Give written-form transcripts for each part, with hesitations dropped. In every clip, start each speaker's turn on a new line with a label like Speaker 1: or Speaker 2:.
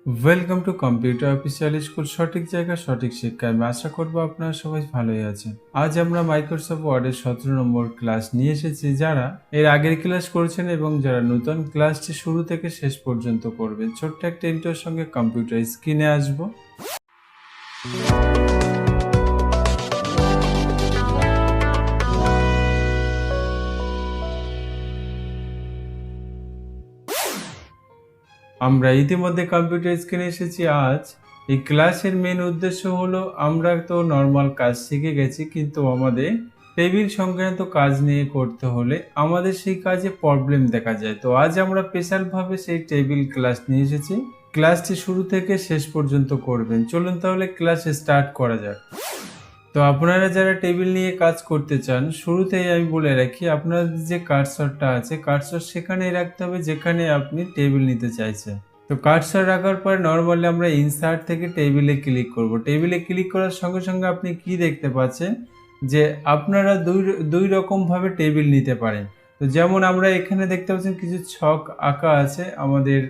Speaker 1: Welcome to computer official school, সঠিক জায়গা সঠিক শিক্ষা। আমি আশা করবো আপনারা সবাই ভালোই আছেন। আজ আমরা মাইক্রোসফট ওয়ার্ডের 17 নম্বর ক্লাস নিয়ে এসেছি। যারা এর আগের ক্লাস করেছেন এবং যারা নতুন ক্লাসটি শুরু থেকে শেষ পর্যন্ত করবেন, ছোট্ট একটা ইন্টারের সঙ্গে কম্পিউটার স্ক্রিনে আসবো। আমরা ইতিমধ্যে কম্পিউটার স্ক্রিনে এসেছি। আজ এই ক্লাসের মেন উদ্দেশ্য হলো, আমরা তো নর্মাল কাজ শিখে গেছি, কিন্তু আমাদের টেবিল সংক্রান্ত কাজ নিয়ে করতে হলে আমাদের সেই কাজে প্রবলেম দেখা যায়। তো আজ আমরা স্পেশালভাবে সেই টেবিল ক্লাস নিয়ে এসেছি। ক্লাসটি শুরু থেকে শেষ পর্যন্ত করবেন। চলুন তাহলে ক্লাস স্টার্ট করা যাক। তো আপনারা যারা টেবিল নিয়ে কাজ করতে চান, শুরুতেই আমি বলে রাখি, আপনার যে কার্সরটা আছে, কার্সর সেখানেই রাখতে হবে যেখানে আপনি টেবিল নিতে চাইছেন। তো কার্সর রাখার পর নর্মালি আমরা ইনসার্ট থেকে টেবিলে ক্লিক করব। টেবিলে ক্লিক করার সঙ্গে সঙ্গে আপনি কি দেখতে পাচ্ছেন যে আপনারা দুই রকম ভাবে টেবিল নিতে পারেন। তো যেমন আমরা এখানে দেখতে পাচ্ছেন কিছু ছক আঁকা আছে আমাদের।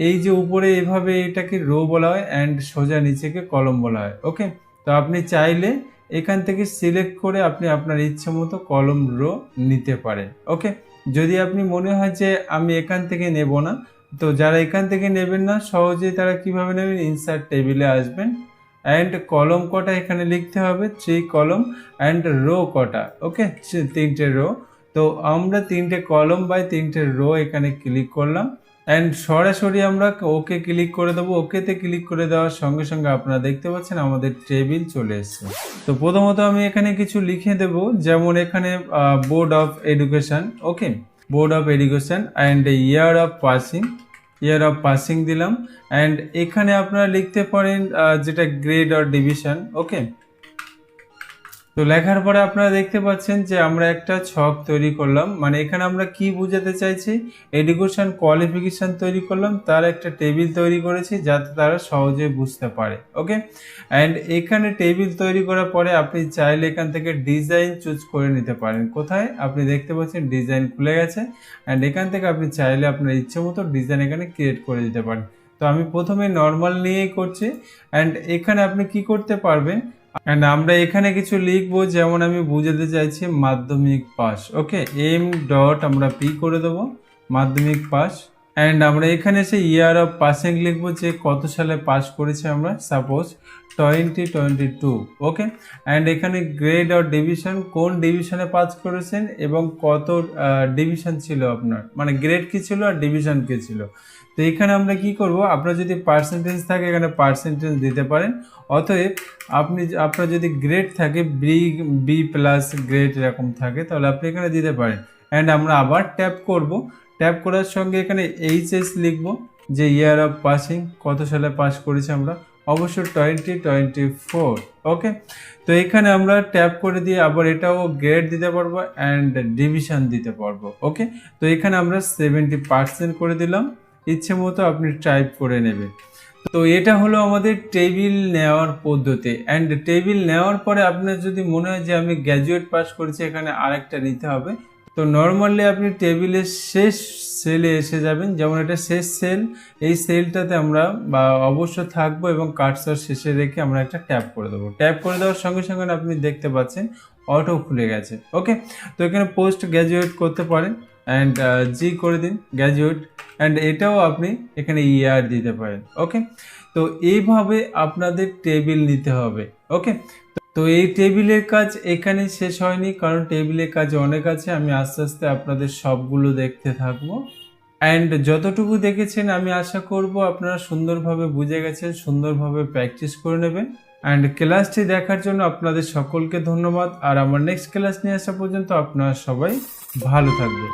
Speaker 1: এই যে উপরে এভাবে এটাকে রো বলা হয় অ্যান্ড সোজা নিচেকে কলম বলা হয়। ওকে, তো আপনি চাইলে এখান থেকে সিলেক্ট করে আপনি আপনার ইচ্ছে মতো কলম রো নিতে পারেন। ওকে, যদি আপনি মনে হয় যে আমি এখান থেকে নেব না, তো যারা এখান থেকে নেবেন না সহজেই তারা কিভাবে নেবেন, ইনসার্ট টেবিলে আসবেন অ্যান্ড কলম কটা এখানে লিখতে হবে, 3 কলম অ্যান্ড রো কটা। ওকে, 3টে রো। তো আমরা 3টে কলম বাই 3টে রো এখানে ক্লিক করলাম অ্যান্ড সরাসরি আমরা ওকে ক্লিক করে দেবো। ওকেতে ক্লিক করে দেওয়ার সঙ্গে সঙ্গে আপনারা দেখতে পাচ্ছেন আমাদের টেবিল চলে এসেছে। তো প্রথমত আমি এখানে কিছু লিখে দেব, যেমন এখানে board of education. Okay, board of education and year of passing দিলাম। অ্যান্ড এখানে আপনারা লিখতে পারেন যেটা গ্রেড অর ডিভিশন। ওকে, তো লেখার পরে আপনারা দেখতে পাচ্ছেন যে আমরা একটা ছক তৈরি করলাম। মানে এখানে আমরা কি বোঝাতে চাইছি, এডুকেশন কোয়ালিফিকেশন তৈরি করলাম, তার একটা টেবিল তৈরি করেছি যাতে তারা সহজে বুঝতে পারে। ওকে, অ্যান্ড এখানে টেবিল তৈরি করার পরে আপনি চাইলে এখান থেকে ডিজাইন চুজ করে নিতে পারেন। কোথায় আপনি দেখতে পাচ্ছেন ডিজাইন খুলে গেছে অ্যান্ড এখান থেকে আপনি চাইলে আপনার ইচ্ছে মতো ডিজাইন এখানে ক্রিয়েট করে দিতে পারেন। তো আমি প্রথমে নর্মাল নিয়েই করছি অ্যান্ড এখানে আপনি কি করতে পারবেন, অ্যান্ড আমরা এখানে কিছু লিখবো, যেমন আমি বুঝাতে চাইছি মাধ্যমিক পাস। ওকে, এম ডট আমরা পি করে দেবো, মাধ্যমিক পাস। অ্যান্ড আমরা এখানে এসে ইয়ার অফ পাসিং লিখবো, যে কত সালে পাস করেছে আমরা, সাপোজ 2022। ওকে, অ্যান্ড এখানে গ্রেড অর ডিভিশন, কোন ডিভিশনে পাস করেছেন এবং কত ডিভিশন ছিল আপনার, মানে গ্রেড কি ছিল আর ডিভিশন কি ছিল। তো এখানে আমরা কি করব, আপনার যদি পার্সেন্টেজ থাকে এখানে পার্সেন্টেজ দিতে পারেন। অতএব আপনার যদি গ্রেড থাকে বি প্লাস গ্রেড এরকম থাকে, তাহলে আপনি এখানে দিতে পারেন। অ্যান্ড আমরা আবার ট্যাপ করব। ট্যাপ করার সঙ্গে এখানে এইচএস লিখব, যে ইয়ার অফ পাসিং, কত সালে পাস করেছি আমরা, অবশ্য 2024। ওকে, তো এখানে আমরা ট্যাপ করে দিয়ে আবার এটাও গ্রেড দিতে পারবো অ্যান্ড ডিভিশন দিতে পারবো। ওকে, তো এখানে আমরা 70% করে দিলাম। ইচ্ছে মতো আপনি টাইপ করে নেবেন। তো এটা হলো আমাদের টেবিল নেওয়ার পদ্ধতি। অ্যান্ড টেবিল নেওয়ার পরে আপনার যদি মনে হয় যে আমি গ্র্যাজুয়েট পাস করেছি, এখানে আরেকটা নিতে হবে, তো নর্মালি আপনি টেবিলের শেষ সেলে এসে যাবেন। যেমন এটা শেষ সেল, এই সেলটাতে আমরা অবশ্য থাকবো এবং কার্সর শেষে রেখে আমরা একটা ট্যাপ করে দেবো। ট্যাপ করে দেওয়ার সঙ্গে সঙ্গে আপনি দেখতে পাচ্ছেন অটো খুলে গেছে। ওকে, তো এখানে পোস্ট গ্র্যাজুয়েট করতে পারেন অ্যান্ড জি করে দিন গ্র্যাজুয়েট, অ্যান্ড এটাও আপনি এখানে ইয়ার দিতে পারেন। ওকে, তো এইভাবে আপনাদের টেবিল নিতে হবে। ওকে, তো এই টেবিলের কাজ এখানে শেষ হয়নি, কারণ টেবিলের কাজ অনেক আছে। আমি আস্তে আস্তে আপনাদের সবগুলো দেখতে থাকবো। অ্যান্ড যতটুকু দেখেছেন আমি আশা করব আপনারা সুন্দরভাবে বুঝে গেছেন, সুন্দরভাবে প্র্যাকটিস করে নেবেন। অ্যান্ড ক্লাসটি দেখার জন্য আপনাদের সকলকে ধন্যবাদ। আর আমার নেক্সট ক্লাস নিয়ে আসা পর্যন্ত আপনারা সবাই ভালো থাকবেন।